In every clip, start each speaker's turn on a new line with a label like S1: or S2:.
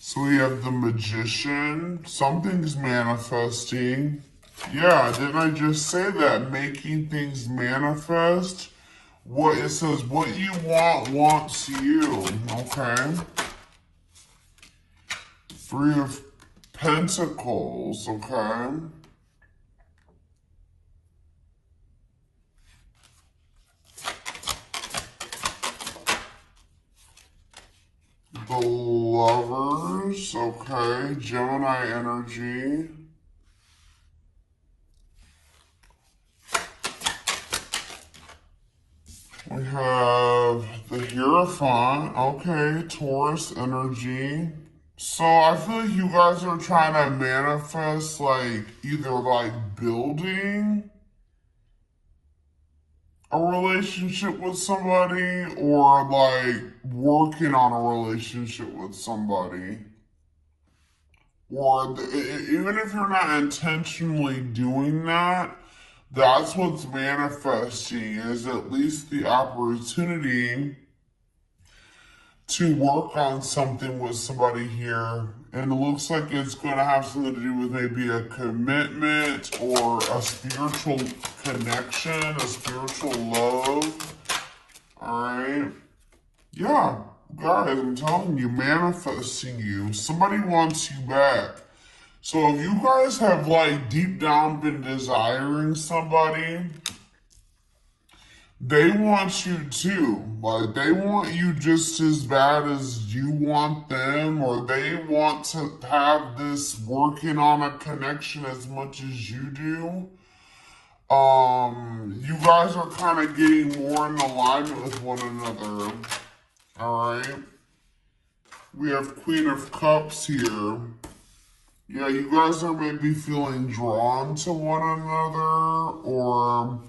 S1: So we have the Magician. Something's manifesting. Yeah, didn't I just say that? Making things manifest. What it says, what you want wants you. Okay. Three of Pentacles. Okay. The Lovers. Okay. Gemini energy. We have the Hierophant. Okay, Taurus energy. So I feel like you guys are trying to manifest like either like building a relationship with somebody or like working on a relationship with somebody. Or even if you're not intentionally doing that, that's what's manifesting is at least the opportunity to work on something with somebody here. And it looks like it's going to have something to do with maybe a commitment or a spiritual connection, a spiritual love. All right. Yeah, guys, I'm telling you, manifesting you. Somebody wants you back. So if you guys have like deep down been desiring somebody, they want you too. Like they want you just as bad as you want them, or they want to have this working on a connection as much as you do. You guys are kind of getting more in alignment with one another. All right. We have Queen of Cups here. Yeah, you guys are maybe feeling drawn to one another, or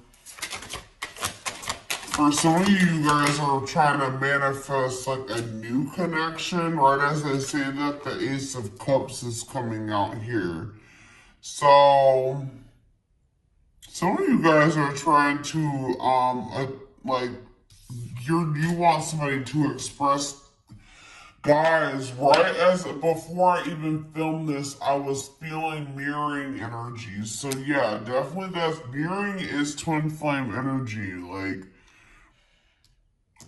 S1: for some of you guys are trying to manifest like a new connection. Right as I say that, the Ace of Cups is coming out here. So some of you guys are trying to like you want somebody to express. Guys, right as before I even filmed this, I was feeling mirroring energies. So yeah, definitely that's mirroring is twin flame energy. Like,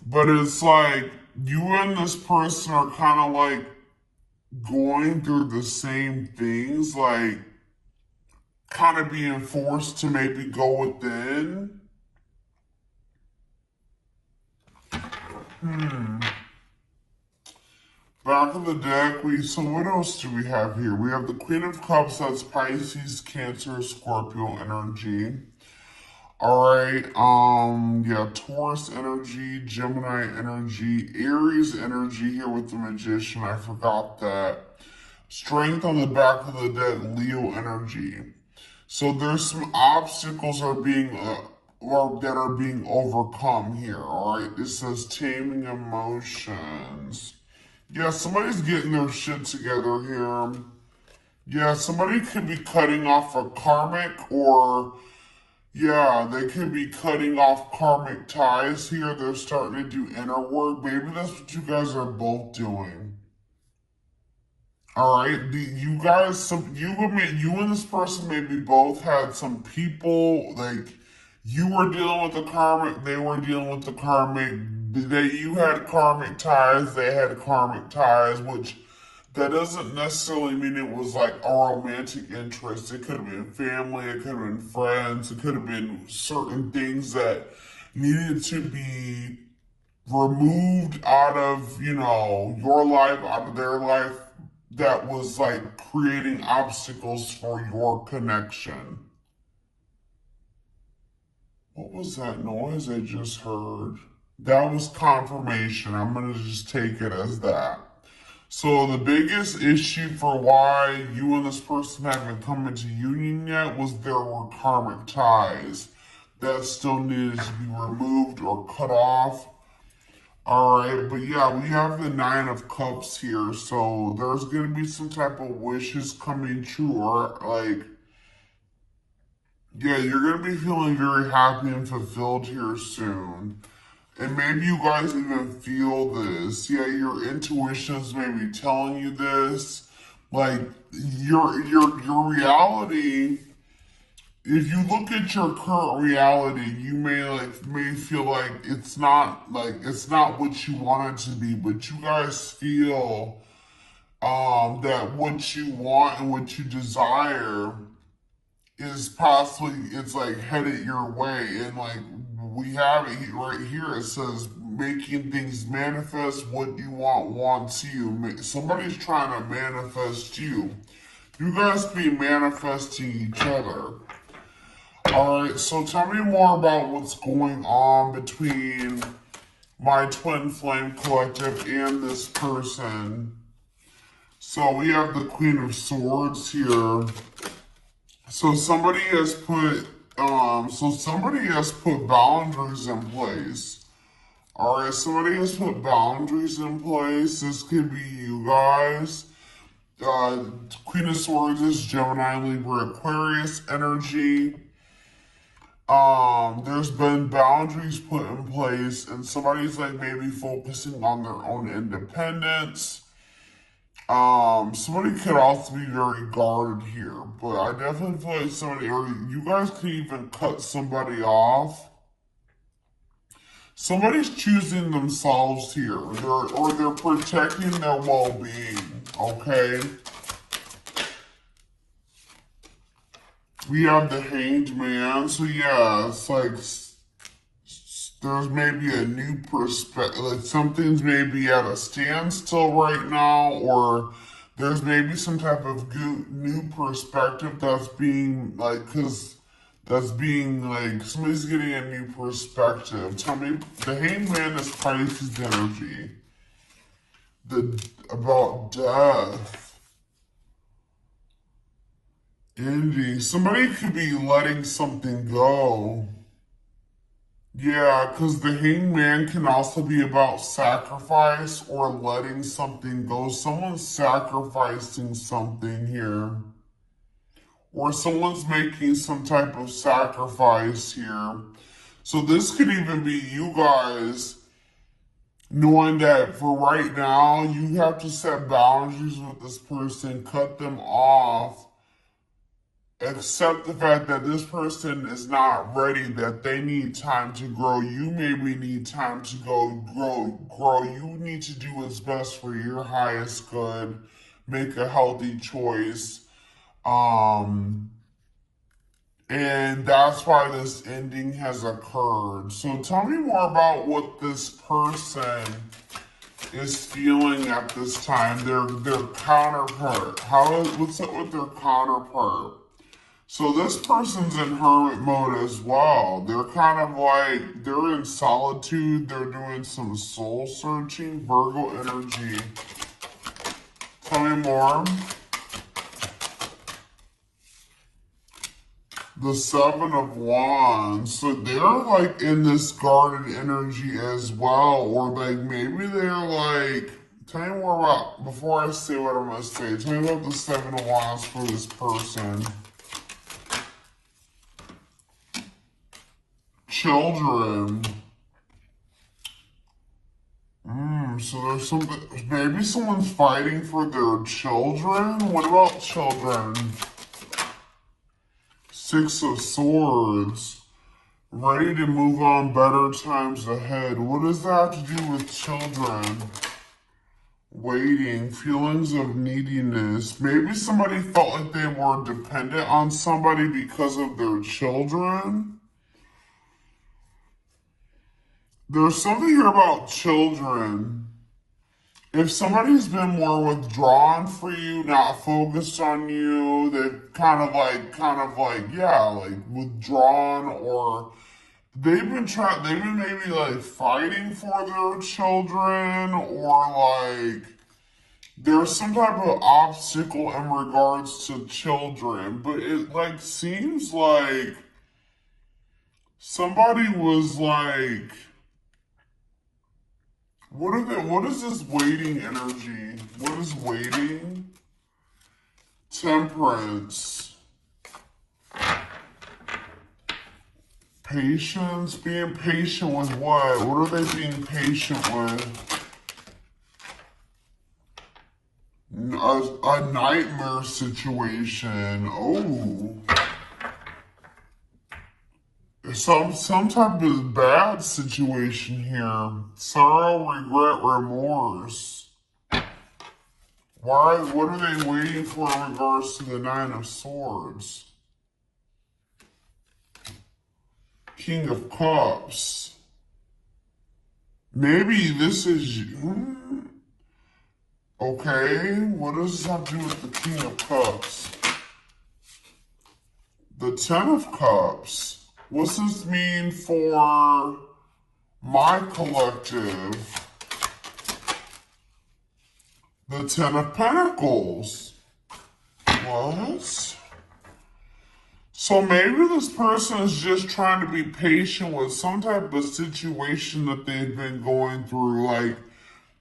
S1: but it's like you and this person are kind of like going through the same things, like kind of being forced to maybe go within. Back of the deck, so what else do we have here? We have the Queen of Cups, that's Pisces, Cancer, Scorpio energy. Alright, yeah, Taurus energy, Gemini energy, Aries energy here with the Magician, I forgot that. Strength on the back of the deck, Leo energy. So there's some obstacles are being that are being overcome here, alright? It says taming emotions. Yeah, somebody's getting their shit together here. Yeah, somebody could be cutting off a karmic or, yeah, they could be cutting off karmic ties here. They're starting to do inner work. Maybe that's what you guys are both doing. All right, you guys, you and this person maybe both had some people, like, you were dealing with the karmic, they were dealing with the karmic. You had karmic ties, they had karmic ties, which that doesn't necessarily mean it was like a romantic interest. It could have been family, it could have been friends, it could have been certain things that needed to be removed out of, your life, out of their life, that was like creating obstacles for your connection. What was that noise I just heard? That was confirmation. I'm going to just take it as that. So the biggest issue for why you and this person haven't come into union yet was there were karmic ties that still needed to be removed or cut off. Alright, but yeah, we have the Nine of Cups here, so there's going to be some type of wishes coming true, or like, yeah, you're going to be feeling very happy and fulfilled here soon. And maybe you guys even feel this. Yeah, your intuitions may be telling you this. Like your reality, if you look at your current reality, you may feel like it's not what you want it to be, but you guys feel that what you want and what you desire is possibly, it's like headed your way. And like we have it right here, it says making things manifest. What you want wants you. Somebody's trying to manifest you. You guys be manifesting each other. Alright, so tell me more about what's going on between my twin flame collective and this person. So we have the Queen of Swords here. So somebody has put boundaries in place. Alright, somebody has put boundaries in place. This could be you guys. Queen of Swords is Gemini, Libra, Aquarius energy. There's been boundaries put in place, and somebody's like maybe focusing on their own independence. Somebody could also be very guarded here, but I definitely feel like somebody, or you guys could even cut somebody off. Somebody's choosing themselves here, or they're protecting their well-being, okay? We have the Hanged Man, so yeah, it's like there's maybe a new perspective, like something's maybe at a standstill right now, or there's maybe some type of new perspective that's being like, somebody's getting a new perspective. Tell me, the Hanged Man is Pisces energy. About death. Ending. Somebody could be letting something go. Yeah, because the Hanged Man can also be about sacrifice or letting something go. Someone's sacrificing something here. Or someone's making some type of sacrifice here. So this could even be you guys knowing that for right now, you have to set boundaries with this person, cut them off. Accept the fact that this person is not ready, that they need time to grow. You maybe need time to grow. You need to do what's best for your highest good. Make a healthy choice. And that's why this ending has occurred. So tell me more about what this person is feeling at this time. Their counterpart. What's up with their counterpart? So this person's in hermit mode as well. They're kind of like, they're in solitude. They're doing some soul searching. Virgo energy. Tell me more. The Seven of Wands. So they're like in this guarded energy as well. Or like maybe they're like, tell me more about, before I say what I'm going to say, tell me about the Seven of Wands for this person. Children. So there's something, maybe someone's fighting for their children? What about children? Six of Swords. Ready to move on, better times ahead. What does that have to do with children? Waiting, feelings of neediness. Maybe somebody felt like they were dependent on somebody because of their children. There's something here about children. If somebody's been more withdrawn for you, not focused on you, they've kind of like, yeah, like withdrawn, or they've been maybe like fighting for their children, or like there's some type of obstacle in regards to children, but it like seems like somebody was like, what is this waiting energy? What is waiting? Temperance. Patience, being patient with what? What are they being patient with? A nightmare situation. Oh. Some type of bad situation here. Sorrow, regret, remorse. What are they waiting for in regards to the Nine of Swords? King of Cups. Maybe this is... Okay, what does this have to do with the King of Cups? The Ten of Cups. What's this mean for my collective? The Ten of Pentacles. What? So maybe this person is just trying to be patient with some type of situation that they've been going through. Like,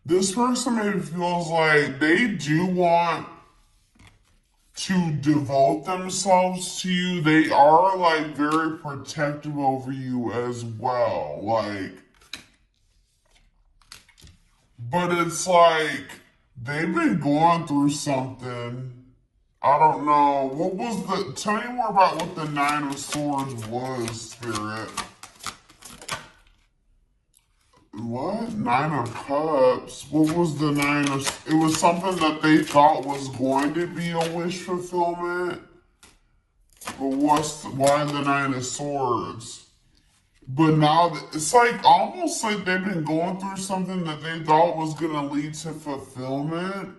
S1: this person maybe feels like they do want to devote themselves to you. They are like very protective over you as well. Like, but it's like they've been going through something. I don't know. What was the... Tell me more about what the Nine of Swords was, Spirit. What? Nine of Cups? What was the Nine of... It was something that they thought was going to be a wish fulfillment? But why the Nine of Swords? But now, it's like almost like they've been going through something that they thought was going to lead to fulfillment.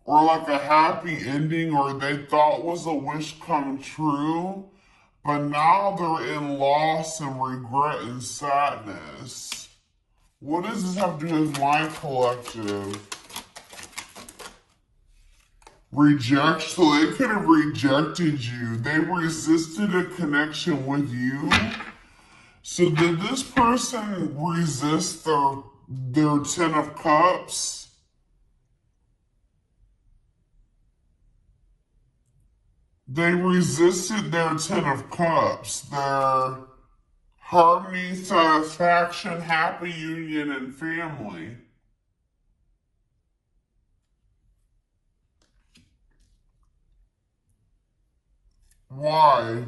S1: Or like a happy ending, or they thought was a wish come true. But now they're in loss and regret and sadness. What does this have to do with my collective? Rejection. So they could have rejected you. They resisted a connection with you. So did this person resist their Ten of Cups? They resisted their Ten of Cups, their harmony, satisfaction, happy union, and family. Why?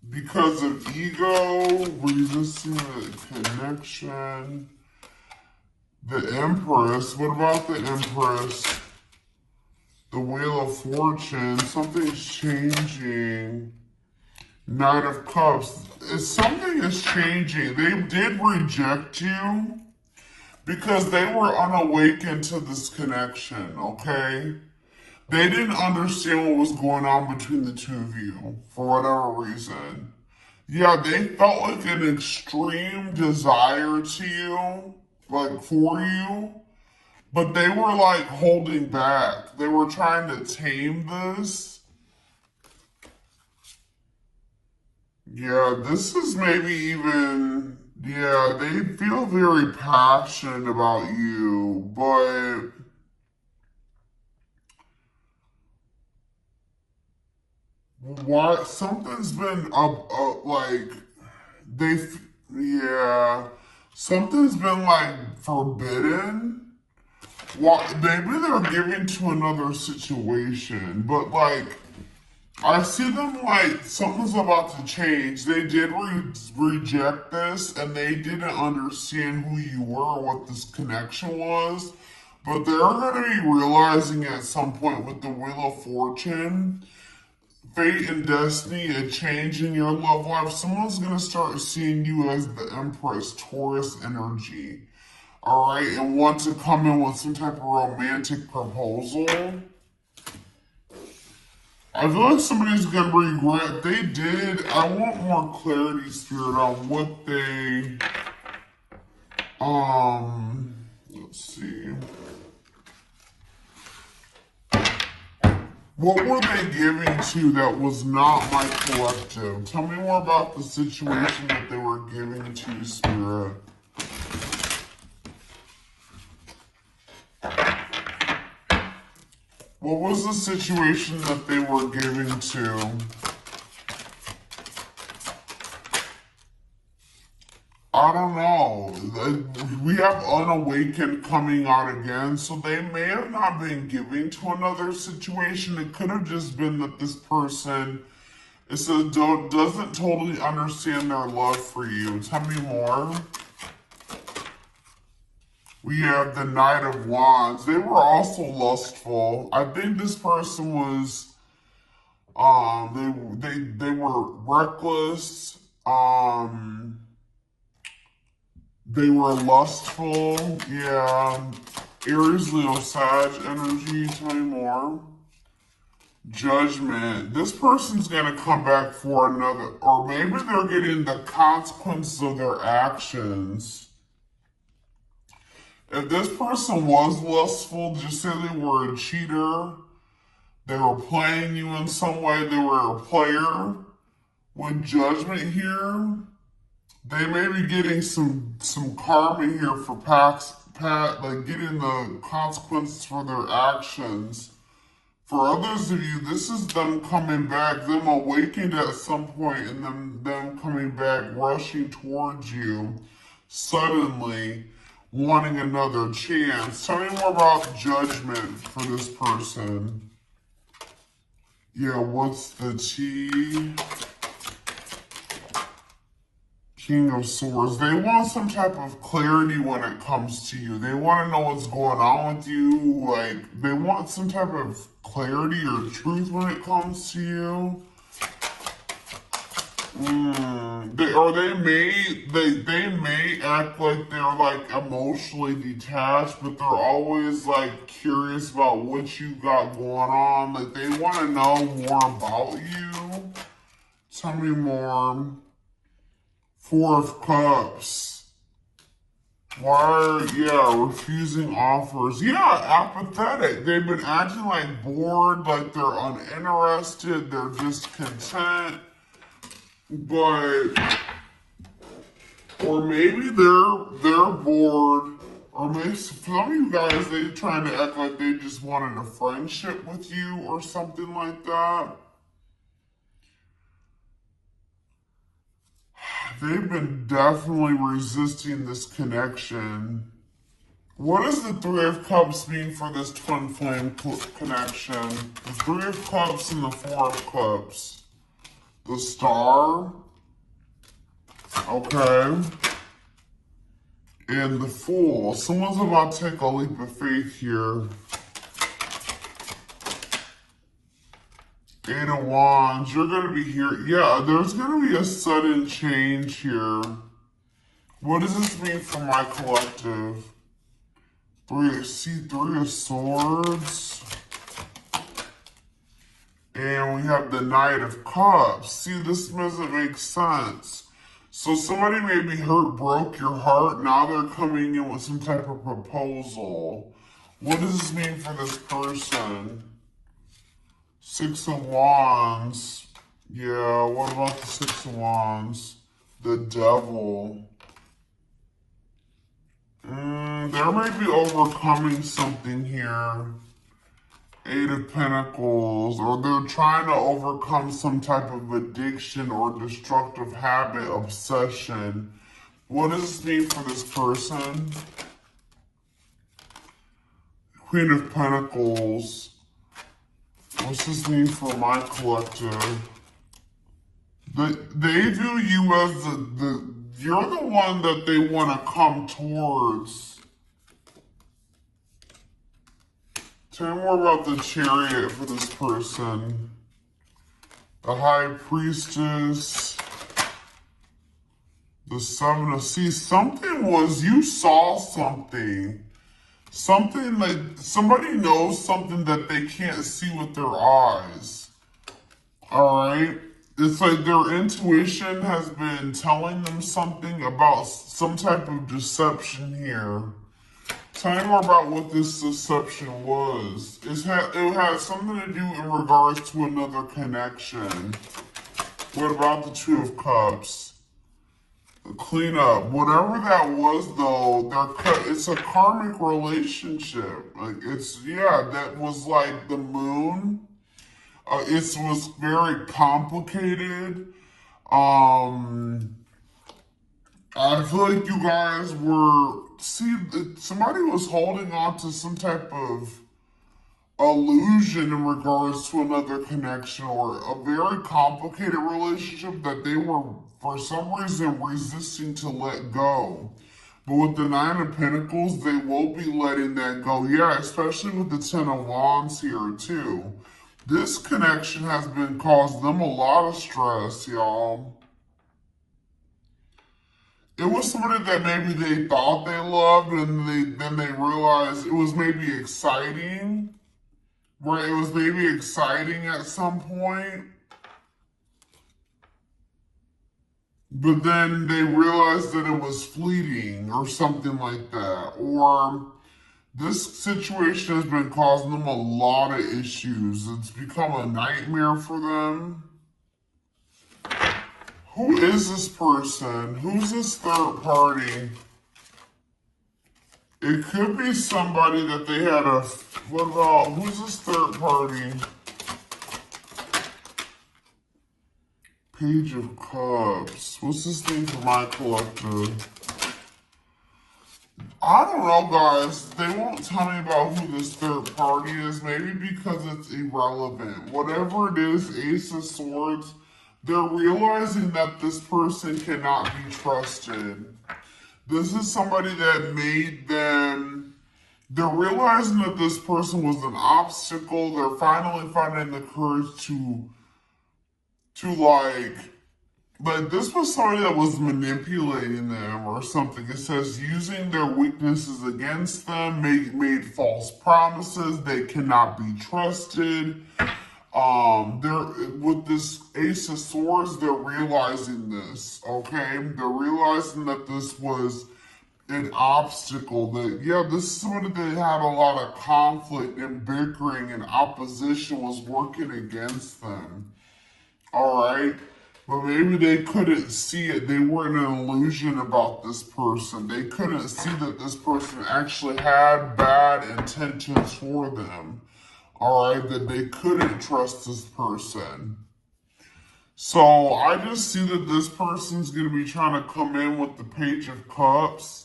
S1: Because of ego, resisting the connection. The Empress, what about the Empress? The Wheel of Fortune, something's changing. Knight of Cups, something is changing. They did reject you because they were unawakened to this connection, okay? They didn't understand what was going on between the two of you for whatever reason. Yeah, they felt like an extreme desire to you, like for you. But they were like holding back. They were trying to tame this. Yeah, this is maybe even, yeah, they feel very passionate about you, but what, something's been like, yeah, something's been like forbidden. Well, maybe they're giving to another situation, but like, I see them like something's about to change. They did reject this, and they didn't understand who you were, what this connection was. But they're going to be realizing at some point with the Wheel of Fortune, fate and destiny, a change in your love life. Someone's going to start seeing you as the Empress, Taurus energy. All right, and want to come in with some type of romantic proposal. I feel like somebody's gonna regret. They did. I want more clarity, Spirit, on what they, let's see. What were they giving to that was not my collective? Tell me more about the situation that they were giving to, Spirit. What was the situation that they were giving to? I don't know. We have unawakened coming out again, so they may have not been giving to another situation. It could have just been that this person doesn't totally understand their love for you. Tell me more. We have the Knight of Wands. They were also lustful. I think this person was, they were reckless. They were lustful. Yeah. Aries, Leo, Sag energy. Tell me more. Judgment. This person's gonna come back for another, or maybe they're getting the consequences of their actions. If this person was lustful, just say they were a cheater, they were playing you in some way, they were a player. With judgment here, they may be getting some karma here for like getting the consequences for their actions. For others of you, this is them coming back, them awakened at some point, and them coming back, rushing towards you suddenly, wanting another chance. Tell me more about judgment for this person. Yeah, what's the tea? King of Swords. They want some type of clarity when it comes to you. They want to know what's going on with you. Like, they want some type of clarity or truth when it comes to you. They may act like they're like emotionally detached, but they're always like curious about what you got going on. Like, they want to know more about you. Tell me more. Four of Cups. Why refusing offers. Yeah, apathetic. They've been acting like bored, like they're uninterested, they're just content. But, or maybe they're bored, or maybe some of you guys, they're trying to act like they just wanted a friendship with you or something like that. They've been definitely resisting this connection. What does the Three of Cups mean for this twin flame connection? The Three of Cups and the Four of Cups. The Star. Okay. And the Fool. Someone's about to take a leap of faith here. Eight of Wands. You're going to be here. Yeah, there's going to be a sudden change here. What does this mean for my collective? Three of Swords. And we have the Knight of Cups. See, this doesn't make sense. So somebody maybe broke your heart. Now they're coming in with some type of proposal. What does this mean for this person? Six of Wands. Yeah, what about the Six of Wands? The Devil. There may be overcoming something here. Eight of Pentacles, or they're trying to overcome some type of addiction or destructive habit, obsession. What does this mean for this person? Queen of Pentacles. What's this mean for my collective? They view you as you're the one that they want to come towards. Tell me more about the Chariot for this person. The High Priestess. The Seven of Seas. You saw something. Something like, somebody knows something that they can't see with their eyes. Alright? It's like their intuition has been telling them something about some type of deception here. Tell me more about what this deception was. It had something to do in regards to another connection. What about the Two of Cups? The cleanup. Whatever that was, though, it's a karmic relationship. Like, that was like the moon. It was very complicated. I feel like you guys were, see, somebody was holding on to some type of illusion in regards to another connection or a very complicated relationship that they were, for some reason, resisting to let go. But with the Nine of Pentacles, they will be letting that go. Yeah, especially with the Ten of Wands here, too. This connection has been causing them a lot of stress, y'all. It was somebody that maybe they thought they loved, and then they realized it was maybe exciting. Right, it was maybe exciting at some point, but then they realized that it was fleeting or something like that. Or this situation has been causing them a lot of issues. It's become a nightmare for them. Who is this person? Who's this third party? It could be somebody that they had a... What about... Who's this third party? Page of Cups. What's this name for my collective? I don't know, guys. They won't tell me about who this third party is. Maybe because it's irrelevant. Whatever it is, Ace of Swords, they're realizing that this person cannot be trusted. This is somebody that made them... They're realizing that this person was an obstacle. They're finally finding the courage to like this was somebody that was manipulating them or something. It says using their weaknesses against them, made false promises, they cannot be trusted. They're with this Ace of Swords, they're realizing this, okay? They're realizing that this was an obstacle, that yeah, this is somebody that had a lot of conflict and bickering and opposition was working against them. Alright? But maybe they couldn't see it. They were in an illusion about this person. They couldn't see that this person actually had bad intentions for them. Alright? That they couldn't trust this person. So I just see that this person's going to be trying to come in with the Page of Cups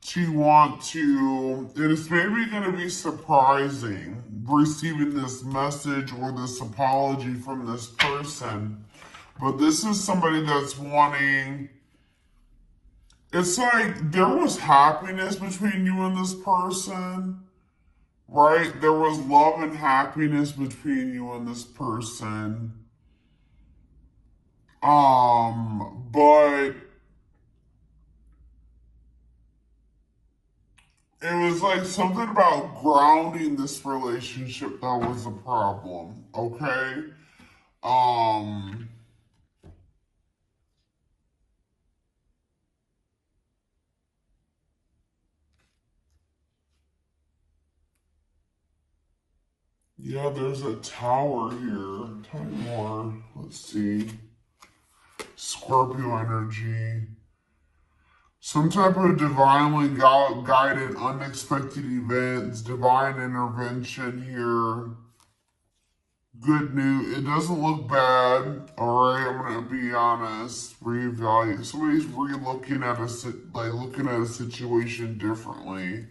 S1: to want to, and it's maybe going to be surprising receiving this message or this apology from this person. But this is somebody that's wanting, it's like there was happiness between you and this person, right? There was love and happiness between you and this person. But it was like something about grounding this relationship that was a problem, okay? Yeah, there's a tower here. Tell me more. Let's see. Scorpio energy. Some type of divinely guided, unexpected events, divine intervention here. Good news. It doesn't look bad. Alright, I'm gonna be honest. Reevaluate. Somebody's looking at a situation differently.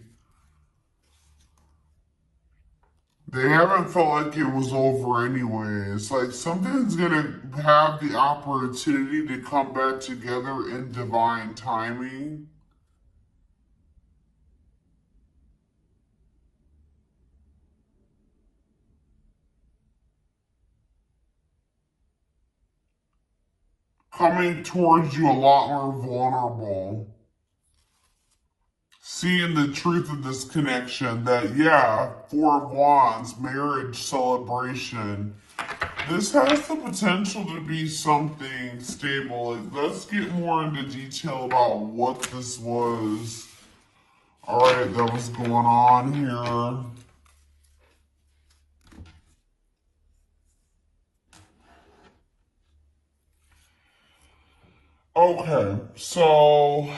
S1: They haven't felt like it was over anyway. It's like something's gonna have the opportunity to come back together in divine timing. Coming towards you a lot more vulnerable. Seeing the truth of this connection that, yeah, Four of Wands, marriage, celebration. This has the potential to be something stable. Let's get more into detail about what this was. Alright, that was going on here. Okay, so,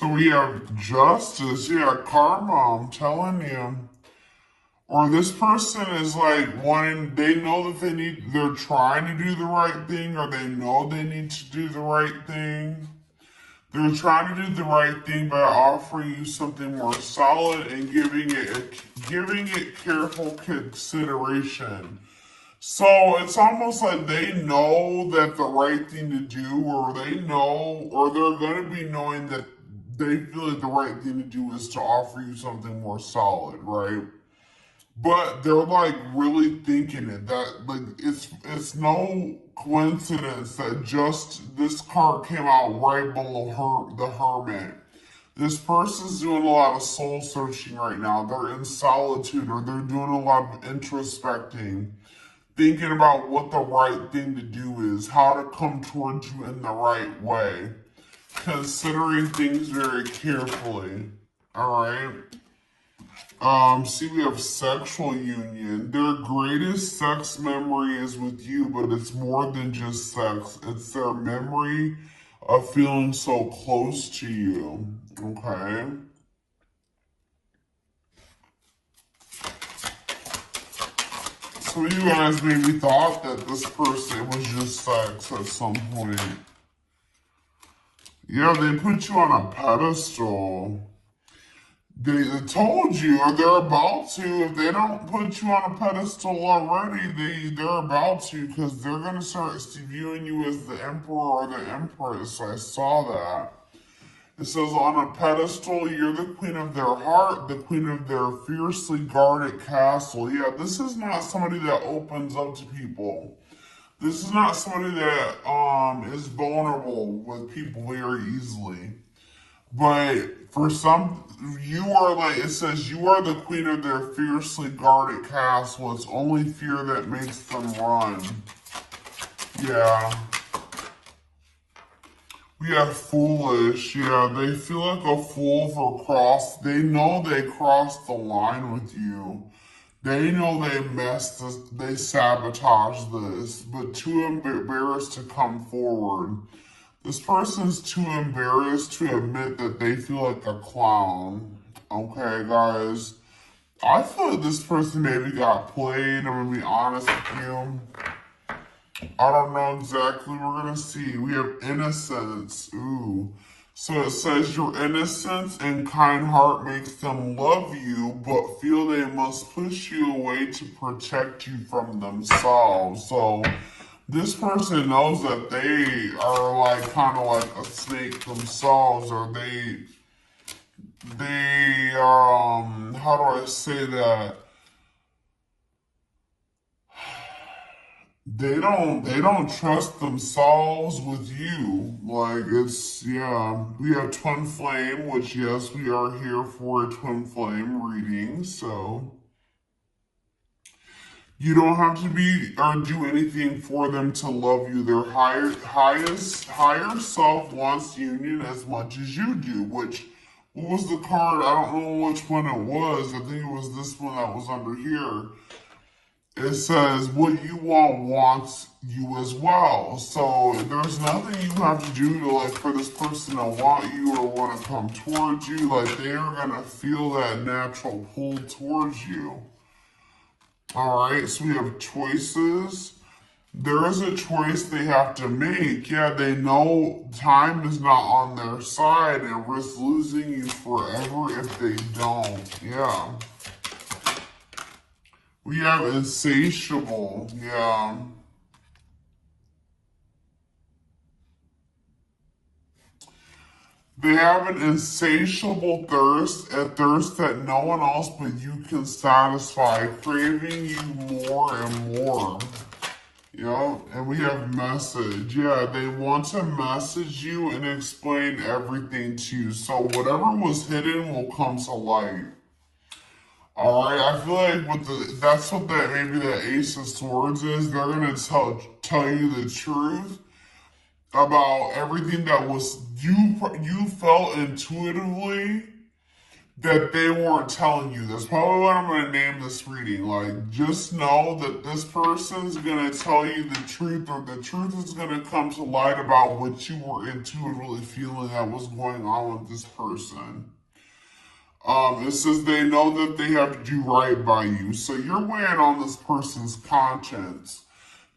S1: So we have justice, yeah, karma, I'm telling you. Or this person is like wanting, they know that they're trying to do the right thing, or they know they need to do the right thing. They're trying to do the right thing by offering you something more solid and giving it careful consideration. So it's almost like they know that the right thing to do, or they know, or they're going to be knowing that they feel like the right thing to do is to offer you something more solid, right? But they're like really thinking it. That like it's no coincidence that just this card came out right below the Hermit. This person's doing a lot of soul searching right now. They're in solitude, or they're doing a lot of introspecting, thinking about what the right thing to do is, how to come towards you in the right way, considering things very carefully. All right. See, we have sexual union. Their greatest sex memory is with you, but it's more than just sex. It's their memory of feeling so close to you. Okay. So you guys maybe thought that this person was just sex at some point. Yeah, they put you on a pedestal. They told you, or they're about to. If they don't put you on a pedestal already, they're about to, because they're going to start viewing you as the emperor or the empress. I saw that. It says, on a pedestal, you're the queen of their heart, the queen of their fiercely guarded castle. Yeah, this is not somebody that opens up to people. This is not somebody that is vulnerable with people very easily. But for some, you are like, it says, you are the queen of their fiercely guarded castle. It's only fear that makes them run. Yeah. We have foolish. Yeah, they feel like a fool for they know they crossed the line with you. They know they sabotaged this, but too embarrassed to come forward. This person's too embarrassed to admit that they feel like a clown. Okay, guys. I feel like this person maybe got played. I'm gonna be honest with you. I don't know exactly. We're gonna see. We have innocence. Ooh. So it says your innocence and kind heart makes them love you, but feel they must push you away to protect you from themselves. So this person knows that they are like kind of like a snake themselves, or how do I say that? They don't trust themselves with you. Like it's, yeah. We have twin flame, which yes, we are here for a twin flame reading, so you don't have to be or do anything for them to love you. Their higher self wants union as much as you do, which, what was the card? I don't know which one it was. I think it was this one that was under here. It says, what you want wants you as well. So there's nothing you have to do to like for this person to want you or want to come towards you. Like they are going to feel that natural pull towards you. All right, so we have choices. There is a choice they have to make. Yeah, they know time is not on their side and risk losing you forever if they don't. Yeah. We have insatiable. Yeah. They have an insatiable thirst, a thirst that no one else but you can satisfy, craving you more and more. Yeah, and we have message. Yeah, they want to message you and explain everything to you. So whatever was hidden will come to light. All right, I feel like that's what that maybe the Ace of Swords is. They're gonna tell you the truth about everything that was you felt intuitively that they weren't telling you. That's probably what I'm going to name this reading. Like, just know that this person's going to tell you the truth, or the truth is going to come to light about what you were intuitively feeling that was going on with this person. It says they know that they have to do right by you. So you're weighing on this person's conscience.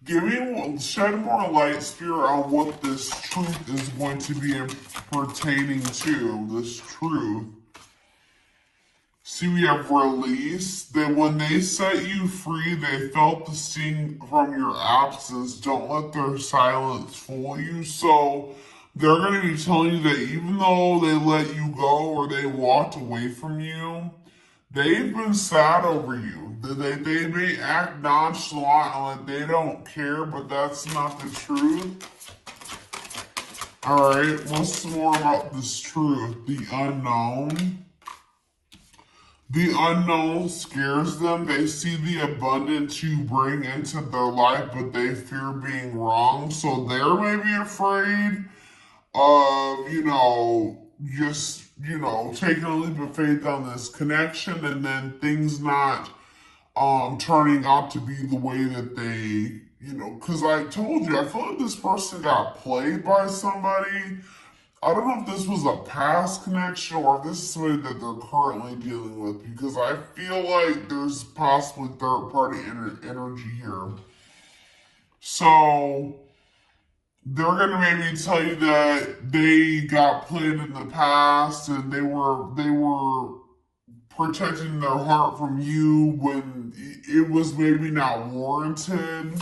S1: Shed more light, Spirit, on what this truth is going to be pertaining to, this truth. See, we have release. That when they set you free, they felt the sting from your absence. Don't let their silence fool you. So they're going to be telling you that even though they let you go or they walked away from you, they've been sad over you. They may act nonchalant and like they don't care, but that's not the truth. Alright, what's more about this truth? The unknown. The unknown scares them. They see the abundance you bring into their life, but they fear being wrong. So they're maybe afraid of, just, taking a leap of faith on this connection and then things not turning out to be the way that they, because I told you, I feel like this person got played by somebody. I don't know if this was a past connection or if this is somebody that they're currently dealing with, because I feel like there's possibly third-party energy here. So they're going to maybe tell you that they got played in the past and they were protecting their heart from you when it was maybe not warranted.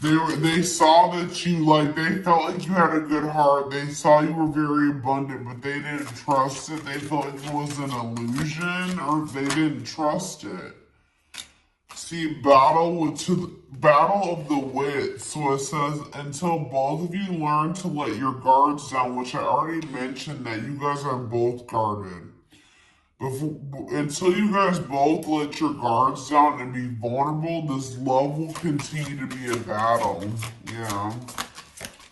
S1: They saw that you, they felt like you had a good heart. They saw you were very abundant, but they didn't trust it. They felt like it was an illusion, or they didn't trust it. See, battle of the wits. So it says, until both of you learn to let your guards down, which I already mentioned that you guys are both guarded. Until you guys both let your guards down and be vulnerable, this love will continue to be a battle. Yeah.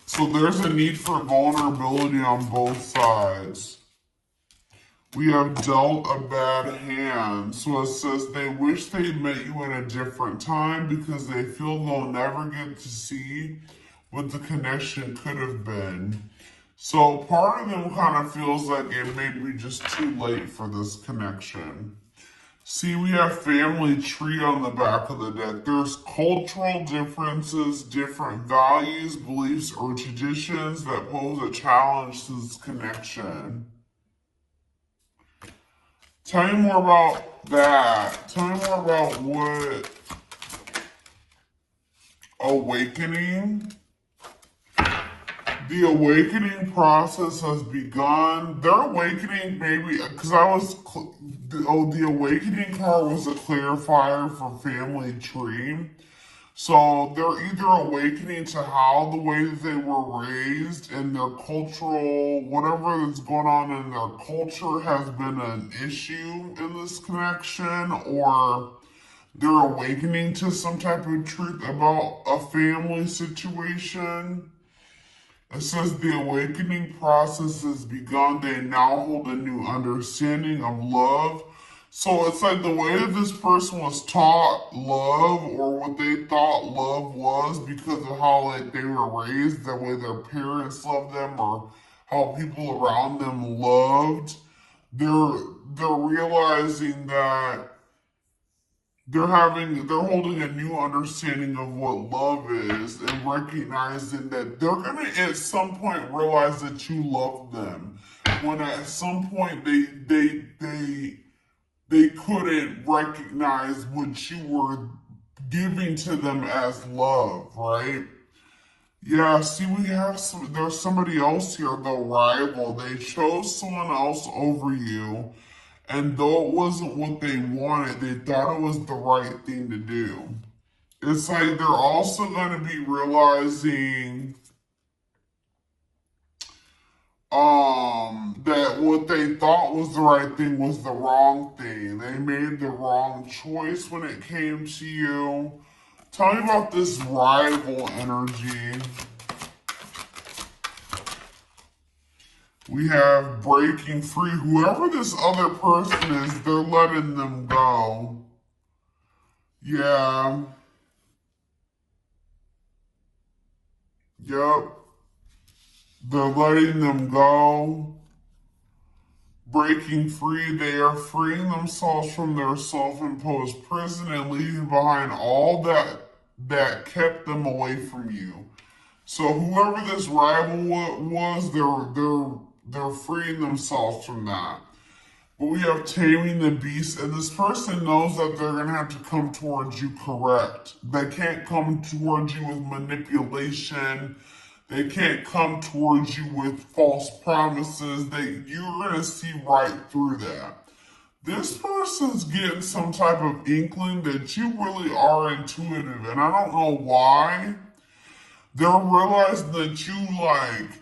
S1: So there's a need for vulnerability on both sides. We have dealt a bad hand. So it says they wish they met you at a different time because they feel they'll never get to see what the connection could have been. So part of them kind of feels like it may be just too late for this connection. See, we have family tree on the back of the deck. There's cultural differences, different values, beliefs, or traditions that pose a challenge to this connection. Tell me more about that. Tell me more about what awakening. The awakening process has begun. Their awakening, maybe, because the awakening card was a clarifier for family tree. So they're either awakening to how the way that they were raised and their cultural, whatever that's going on in their culture has been an issue in this connection, or they're awakening to some type of truth about a family situation. It says the awakening process has begun. They now hold a new understanding of love. So it's like the way that this person was taught love, or what they thought love was, because of how they were raised, the way their parents loved them, or how people around them loved. They're realizing that they're holding a new understanding of what love is, and recognizing that they're gonna at some point realize that you love them. When at some point they couldn't recognize what you were giving to them as love, right? Yeah, see, there's somebody else here, the rival. They chose someone else over you. And though it wasn't what they wanted, they thought it was the right thing to do. It's like they're also going to be realizing that what they thought was the right thing was the wrong thing. They made the wrong choice when it came to you. Tell me about this rival energy. We have breaking free. Whoever this other person is, they're letting them go. Yeah. Yep. They're letting them go. Breaking free, they are freeing themselves from their self-imposed prison and leaving behind all that kept them away from you. So whoever this rival was, they're freeing themselves from that. But we have taming the beast, and this person knows that they're gonna have to come towards you correct. They can't come towards you with manipulation. They can't come towards you with false promises. You're gonna see right through that. This person's getting some type of inkling that you really are intuitive, and I don't know why. They're realizing that you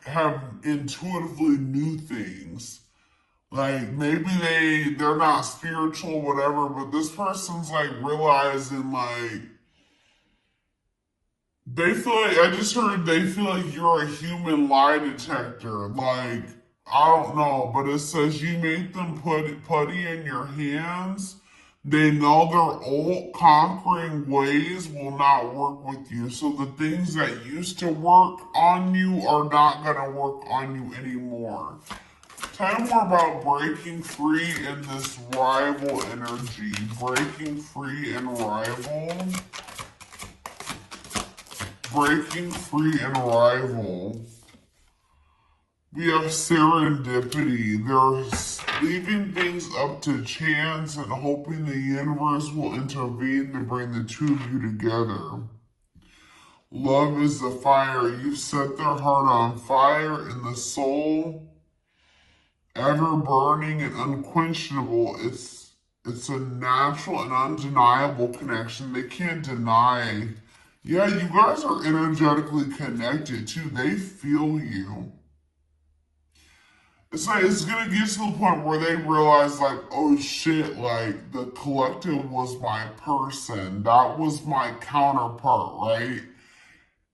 S1: have intuitively knew things. Like maybe they're not spiritual, whatever, but this person's realizing they feel like I just heard they feel like you're a human lie detector. Like, I don't know, but it says you make them put putty in your hands. They know their old conquering ways will not work with you. So the things that used to work on you are not gonna work on you anymore. Tell me more about breaking free in this rival energy. Breaking free and rival. Breaking free and rival. We have serendipity. They're leaving things up to chance and hoping the universe will intervene to bring the two of you together. Love is the fire. You set their heart on fire, and the soul, ever burning and unquenchable. It's a natural and undeniable connection. They can't deny. Yeah, you guys are energetically connected too. They feel you. It's gonna get to the point where they realize oh shit, the collective was my person. That was my counterpart, right?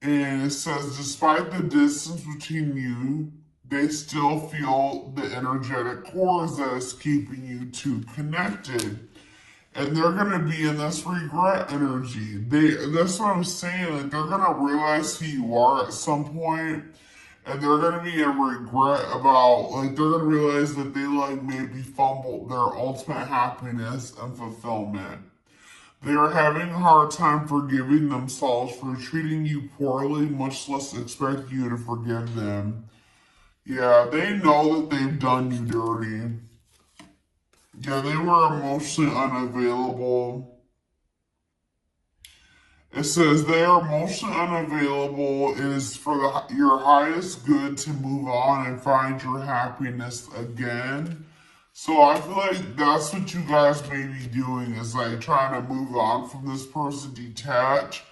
S1: And it says despite the distance between you, they still feel the energetic cores that is keeping you two connected. And they're gonna be in this regret energy. That's what I'm saying. They're gonna realize who you are at some point, and they're gonna be in regret about they're gonna realize that they maybe fumbled their ultimate happiness and fulfillment. They are having a hard time forgiving themselves for treating you poorly, much less expect you to forgive them. Yeah, they know that they've done you dirty. Yeah, they were emotionally unavailable. It says they are emotionally unavailable. It is for your highest good to move on and find your happiness again. So I feel like that's what you guys may be doing is trying to move on from this person, detach.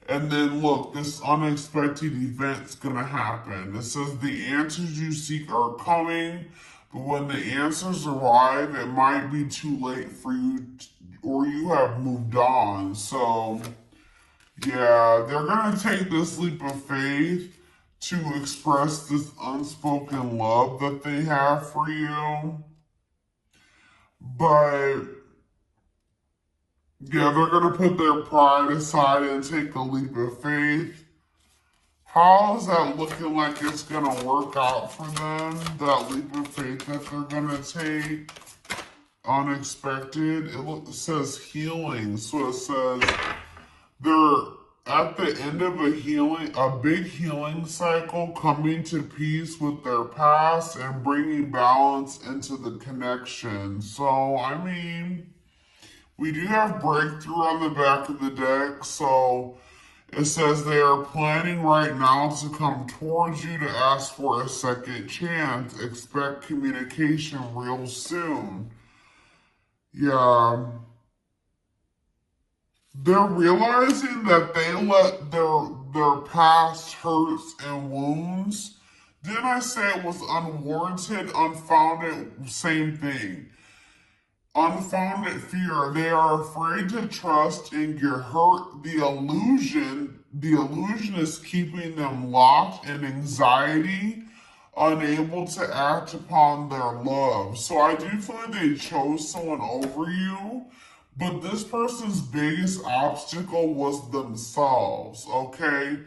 S1: And then look, this unexpected event's gonna happen. It says the answers you seek are coming. But when the answers arrive, it might be too late for you, or you have moved on. So, yeah, they're going to take this leap of faith to express this unspoken love that they have for you. But, yeah, they're going to put their pride aside and take a leap of faith. How is that looking like it's going to work out for them? That leap of faith that they're going to take? Unexpected. It says healing. So it says they're at the end of a big healing cycle, coming to peace with their past and bringing balance into the connection. So, I mean, we do have breakthrough on the back of the deck. So it says they are planning right now to come towards you to ask for a second chance. Expect communication real soon. Yeah. They're realizing that they let their past hurts and wounds. Didn't I say it was unwarranted, unfounded? Same thing. Unfounded fear. They are afraid to trust and get hurt. The illusion is keeping them locked in anxiety unable to act upon their love. So I do feel like they chose someone over you, but this person's biggest obstacle was themselves, okay?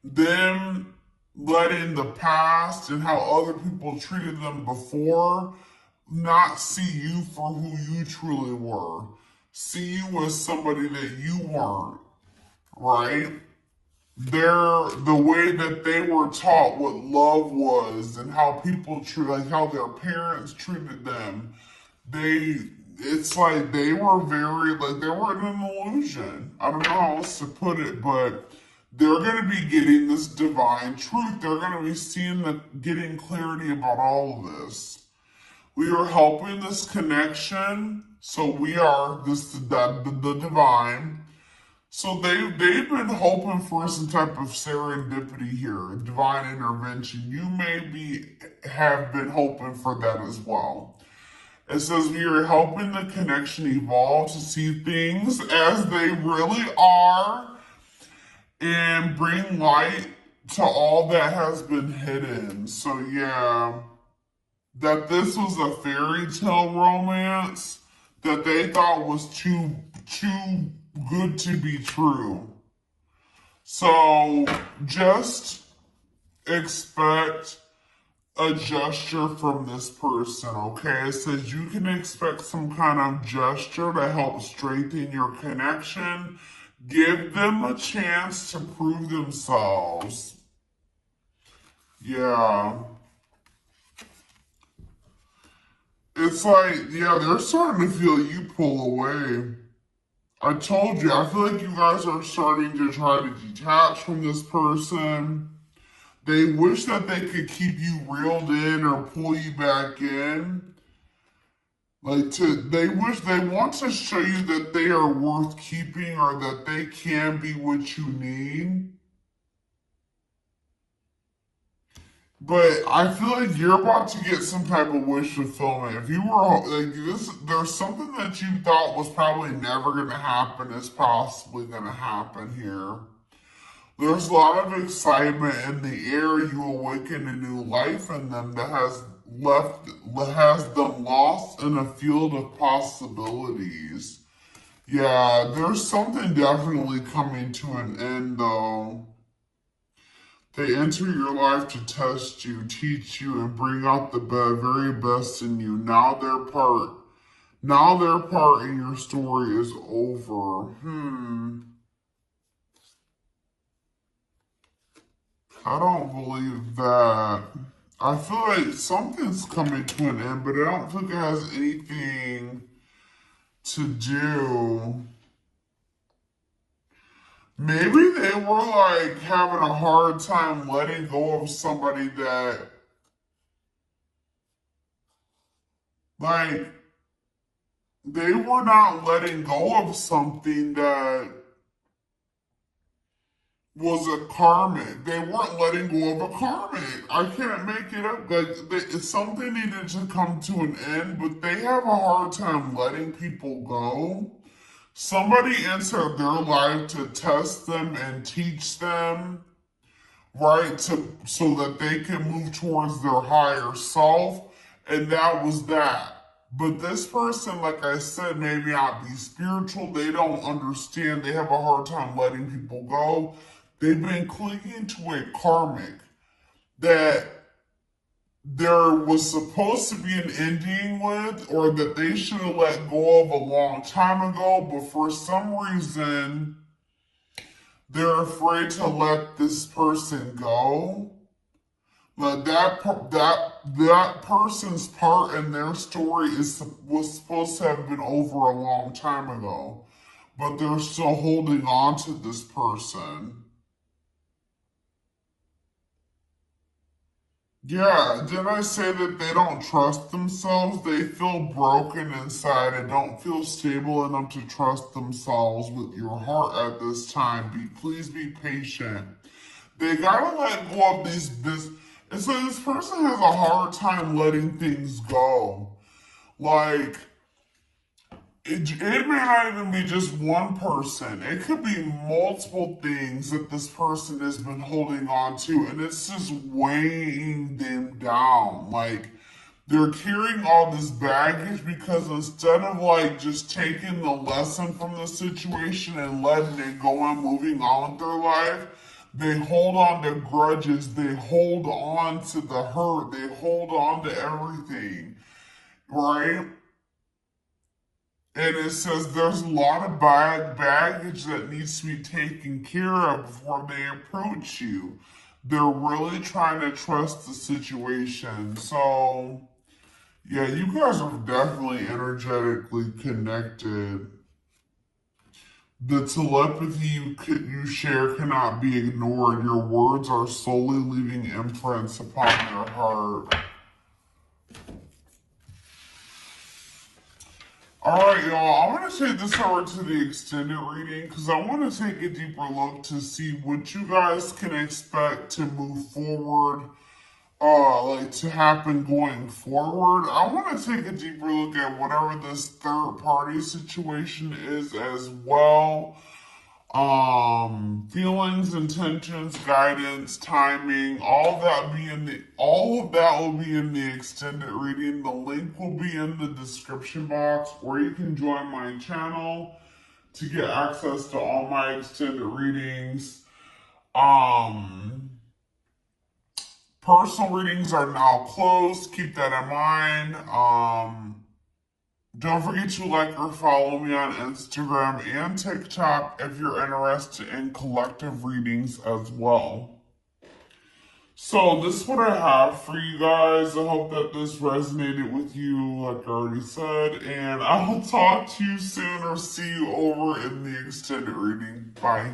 S1: Them letting the past and how other people treated them before not see you for who you truly were. See you as somebody that you weren't, right? The way that they were taught what love was and how people treat, like how their parents treated them, it's like they were very, like they were in an illusion. I don't know how else to put it, but they're going to be getting this divine truth. They're going to be getting clarity about all of this. We are helping this connection, so we are the divine. So they've been hoping for some type of serendipity here, divine intervention. You have been hoping for that as well. It says we are helping the connection evolve to see things as they really are and bring light to all that has been hidden. So yeah, that this was a fairy tale romance that they thought was too good to be true. So just expect a gesture from this person, okay? It says you can expect some kind of gesture to help strengthen your connection. Give them a chance to prove themselves. Yeah. It's like, yeah, they're starting to feel you pull away. I told you, I feel like you guys are starting to try to detach from this person. They wish that they could keep you reeled in or pull you back in. They want to show you that they are worth keeping or that they can be what you need. But I feel like you're about to get some type of wish fulfillment. If you were like this, there's something that you thought was probably never going to happen is possibly going to happen here. There's a lot of excitement in the air. You awaken a new life in them that has them lost in a field of possibilities. Yeah, there's something definitely coming to an end though. They enter your life to test you, teach you, and bring out the very best in you. Now their part in your story is over. I don't believe that. I feel like something's coming to an end, but I don't think it has anything to do. Maybe they were like having a hard time letting go of somebody that, like, they were not letting go of something that was a karmic. They weren't letting go of a karmic. I can't make it up. Something needed to come to an end, but they have a hard time letting people go. Somebody entered their life to test them and teach them, right? So that they can move towards their higher self. And that was that. But this person, like I said, may not be spiritual. They don't understand. They have a hard time letting people go. They've been clinging to a karmic that there was supposed to be an ending with, or that they should have let go of a long time ago, but for some reason, they're afraid to let this person go. But that person's part in their story was supposed to have been over a long time ago, but they're still holding on to this person. Yeah, didn't I say that they don't trust themselves? They feel broken inside and don't feel stable enough to trust themselves with your heart at this time. Please be patient. They gotta let go of this. And so this person has a hard time letting things go. Like, it may not even be just one person. It could be multiple things that this person has been holding on to, and it's just weighing them down. Like, they're carrying all this baggage because instead of like just taking the lesson from the situation and letting it go and moving on with their life, they hold on to grudges, they hold on to the hurt, they hold on to everything, right? And it says there's a lot of baggage that needs to be taken care of before they approach you. They're really trying to trust the situation. So, yeah, you guys are definitely energetically connected. The telepathy you share cannot be ignored. Your words are slowly leaving imprints upon their heart. Alright, y'all, I'm going to take this over to the extended reading because I want to take a deeper look to see what you guys can expect to move forward, like to happen going forward. I want to take a deeper look at whatever this third party situation is as well. Feelings, intentions, guidance, timing, all of that will be in the extended reading. The link will be in the description box, or you can join my channel to get access to all my extended readings. Personal readings are now closed. Keep that in mind. Don't forget to like or follow me on Instagram and TikTok if you're interested in collective readings as well. So this is what I have for you guys. I hope that this resonated with you, like I already said, and I will talk to you soon or see you over in the extended reading. Bye.